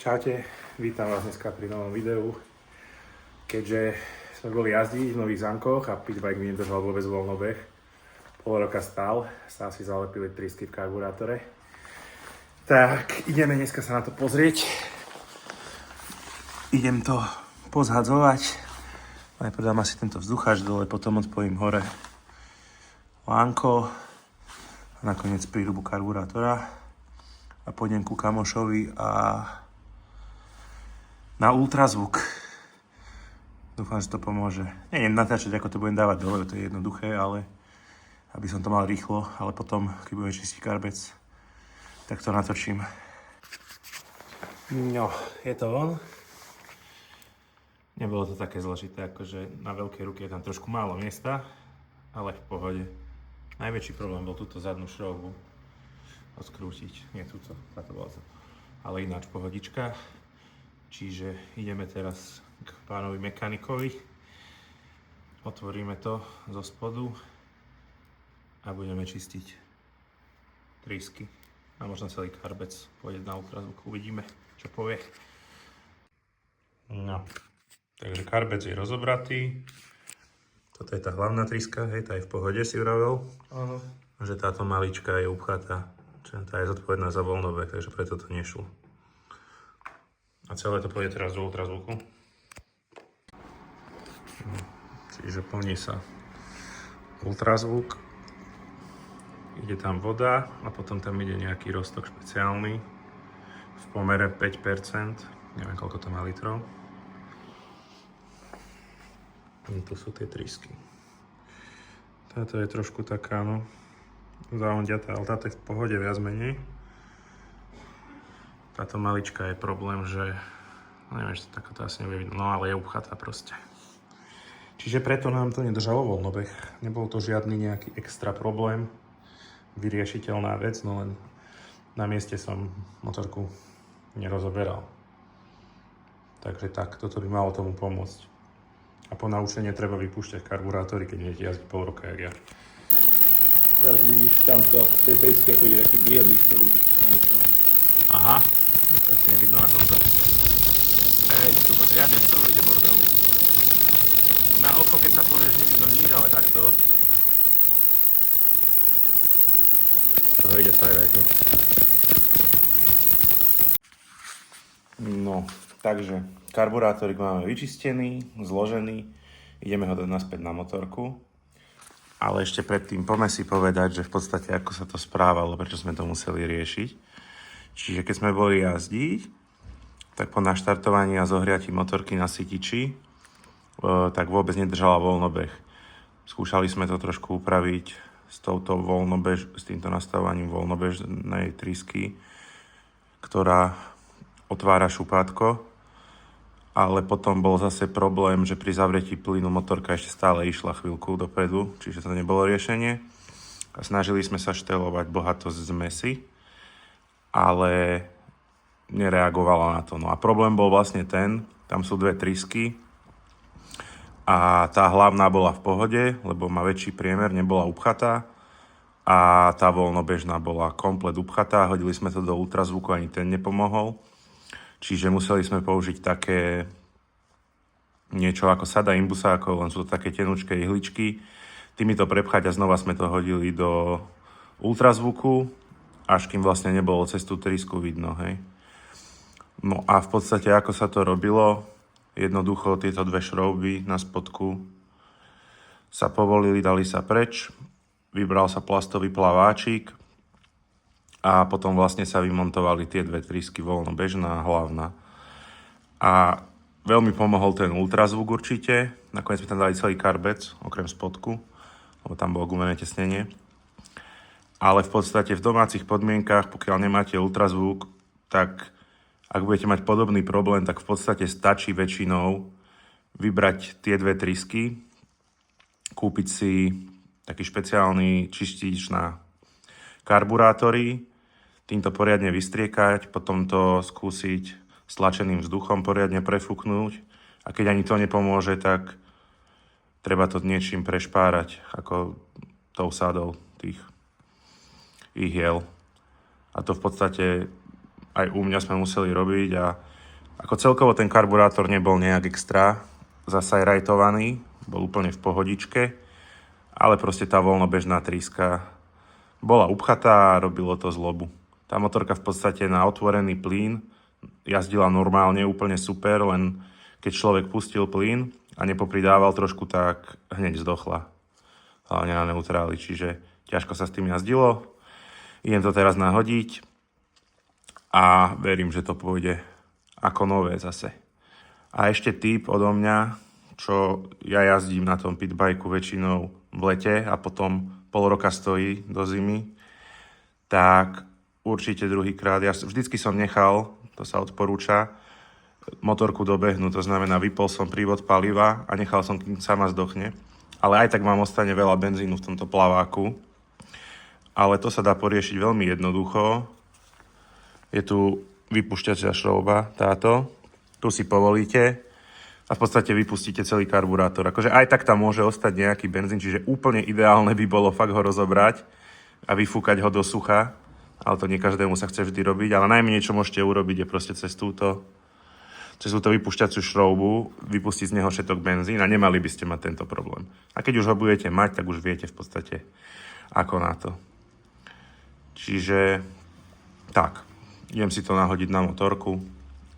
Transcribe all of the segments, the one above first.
Čaute, vítam vás dneska pri novom videu. Keďže sme boli jazdiť v Nových Zámkoch a pitbike mi nedržal vôbec voľnobeh, pol roka stál, sa asi zalepili trysky v karburátore. Tak ideme dneska sa na to pozrieť. Idem to pozhadzovať. Najprv dám asi tento vzduchač dole, potom odpojím hore lánko a nakoniec príľubu karburátora. A pôjdem ku kamošovi a na ultrazvuk. Dúfam, že to pomôže. Neviem natáčať, ako to budem dávať dole, to je jednoduché, ale aby som to mal rýchlo, ale potom, keď budem čistiť karbec, tak to natočím. No, je to on. Nebolo to také zložité, akože na veľkej ruke je tam trošku málo miesta, ale v pohode. Najväčší problém bol túto zadnú šroubu odkrútiť. Nie túto, táto bola to. Ale ináč pohodička. Čiže ideme teraz k pánovi mechanikovi. Otvoríme to zo spodu a budeme čistiť trysky. A možno celý karbec pôjde na ultrazvuk. Uvidíme, čo povie. No, takže karbec je rozobratý. Toto je tá hlavná tryska, hej, tá je v pohode, si vravel. Áno. Že táto malička je upchatá. Tá je zodpovedná za voľnobeh, takže preto to nešlo. A celé to pôjde teraz do ultrazvuku. Čiže plní sa ultrazvuk. Ide tam voda a potom tam ide nejaký roztok špeciálny v pomere 5%. Neviem, koľko to má litrov. Tu sú tie trysky. Táto je trošku taká, no, zaondiatá, ale táto je v pohode viac menej. Táto malička je problém, že neviem, že to takto asi nebude vidno, no ale je upchatá proste. Čiže preto nám to nedržalo voľnobeh. Nebol to žiadny nejaký extra problém, vyriešiteľná vec, no len na mieste som motorku nerozoberal. Takže tak, toto by malo tomu pomôcť. A po naučení treba vypúšťať karburátory, keď idete jazdiť pol roka, jak ja. Teraz vidíš tamto, v tej trysky ako je taký bielý prúdik. Aha, to asi nevidno na toto. Hej, tu riadne z toho ide bordel. Na oko, keď sa pozrieš, nevidno nič, ale takto. Z toho ide fajrajto. No, takže karburátorik máme vyčistený, zložený. Ideme ho dať naspäť na motorku. Ale ešte predtým poďme si povedať, že v podstate ako sa to správalo, prečo sme to museli riešiť. Čiže keď sme boli jazdiť, tak po naštartovaní a zohriatí motorky na sytiči, tak vôbec nedržala voľnobeh. Skúšali sme to trošku upraviť s týmto nastavovaním voľnobežnej trysky, ktorá otvára šupátko, ale potom bol zase problém, že pri zavretí plynu motorka ešte stále išla chvíľku dopredu, čiže to nebolo riešenie. A snažili sme sa štelovať bohato z zmesi, ale nereagovala na to. No a problém bol vlastne ten, tam sú dve trysky a tá hlavná bola v pohode, lebo má väčší priemer, nebola upchatá a tá voľnobežná bola komplet upchatá, hodili sme to do ultrazvuku, ani ten nepomohol. Čiže museli sme použiť také niečo ako sada imbusákov, len sú to také tenučké ihličky. Tými to prepchať a znova sme to hodili do ultrazvuku, až kým vlastne nebolo cez tú trysku vidno, hej. No a v podstate ako sa to robilo, jednoducho tieto dve šrouby na spodku sa povolili, dali sa preč, vybral sa plastový plaváčik, a potom vlastne sa vymontovali tie dve trysky, voľnobežná a hlavná. A veľmi pomohol ten ultrazvuk určite. Nakoniec sme tam dali celý karbec, okrem spodku, lebo tam bolo gumené tesnenie. Ale v podstate v domácich podmienkach, pokiaľ nemáte ultrazvuk, tak ak budete mať podobný problém, tak v podstate stačí väčšinou vybrať tie dve trysky, kúpiť si taký špeciálny čistič na karburátory, týmto poriadne vystriekať, potom to skúsiť stlačeným vzduchom poriadne prefúknúť a keď ani to nepomôže, tak treba to niečím prešpárať, ako tou sadou tých ihiel. A to v podstate aj u mňa sme museli robiť a Ako celkovo ten karburátor nebol nejak extra zasajrajtovaný, bol úplne v pohodičke, ale proste tá voľnobežná tríska bola upchatá a robilo to zlobu. Tá motorka v podstate na otvorený plyn jazdila normálne, úplne super, len keď človek pustil plyn a nepopridával trošku, tak hneď zdochla. Hlavne na neutráli, čiže ťažko sa s tým jazdilo. Idem to teraz nahodiť a verím, že to pôjde ako nové zase. A ešte tip odo mňa, čo ja jazdím na tom pitbajku väčšinou v lete a potom pol roka stojí do zimy, tak určite druhýkrát, ja vždycky som nechal, to sa odporúča, motorku dobehnúť, to znamená vypol som prívod paliva a nechal som, kým sama zdochne. Ale aj tak vám ostane veľa benzínu v tomto plaváku. Ale to sa dá poriešiť veľmi jednoducho. Je tu vypúšťacia šrouba, táto. Tu si povolíte a v podstate vypustíte celý karburátor. Akože aj tak tam môže ostať nejaký benzín, čiže úplne ideálne by bolo fakt ho rozobrať a vyfúkať ho do sucha. Ale to nie každému sa chce vždy robiť. Ale najmenej, čo môžete urobiť, je proste cez túto vypúšťaciu šroubu vypustiť z neho všetok benzín a nemali by ste mať tento problém. A keď už ho budete mať, tak už viete v podstate ako na to. Čiže tak, idem si to nahodiť na motorku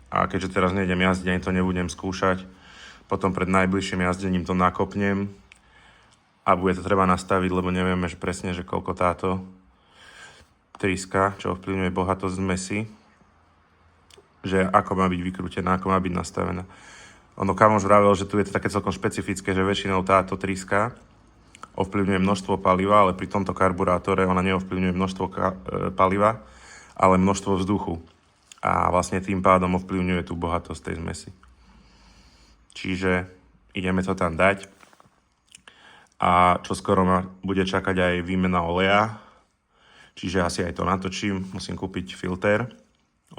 a keďže teraz nejdem jazdiť, ani to nebudem skúšať, potom pred najbližším jazdením to nakopnem a bude to treba nastaviť, lebo nevieme že presne, že koľko táto tríska, čo ovplyvňuje bohatosť zmesi, že ako má byť vykrútená, ako má byť nastavená. Ono kamoš vravel, že tu je to také celkom špecifické, že väčšinou táto tríska ovplyvňuje množstvo paliva, ale pri tomto karburátore ona neovplyvňuje množstvo paliva, ale množstvo vzduchu. A vlastne tým pádom ovplyvňuje tú bohatosť tej zmesi. Čiže ideme to tam dať. A čo skoro ma bude čakať aj výmena oleja. Čiže asi aj to natočím. Musím kúpiť filter.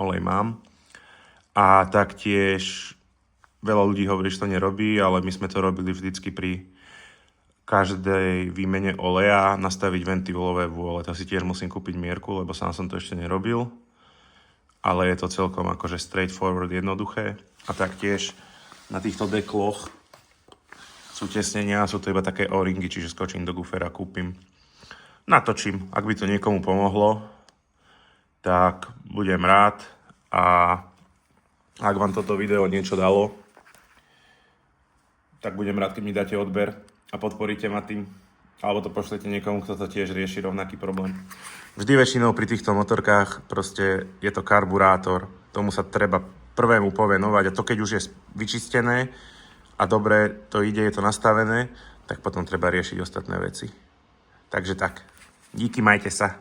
Olej mám. A taktiež veľa ľudí hovorí, že to nerobí, ale my sme to robili vždycky pri každej výmene oleja nastaviť ventilové vôle. To si tiež musím kúpiť mierku, lebo sám som to ešte nerobil. Ale je to celkom akože straightforward, jednoduché. A taktiež na týchto dekloch sú tesnenia, sú to iba také o-ringy, čiže skočím do gufera, kúpim. Natočím, ak by to niekomu pomohlo, tak budem rád. A ak vám toto video niečo dalo, tak budem rád, keď mi dáte odber a podporíte ma tým, alebo to pošlete niekomu, kto to tiež rieši rovnaký problém. Vždy väčšinou pri týchto motorkách proste je to karburátor, tomu sa treba prvému povenovať a to keď už je vyčistené a dobre to ide, je to nastavené, tak potom treba riešiť ostatné veci. Takže tak, díky, majte sa.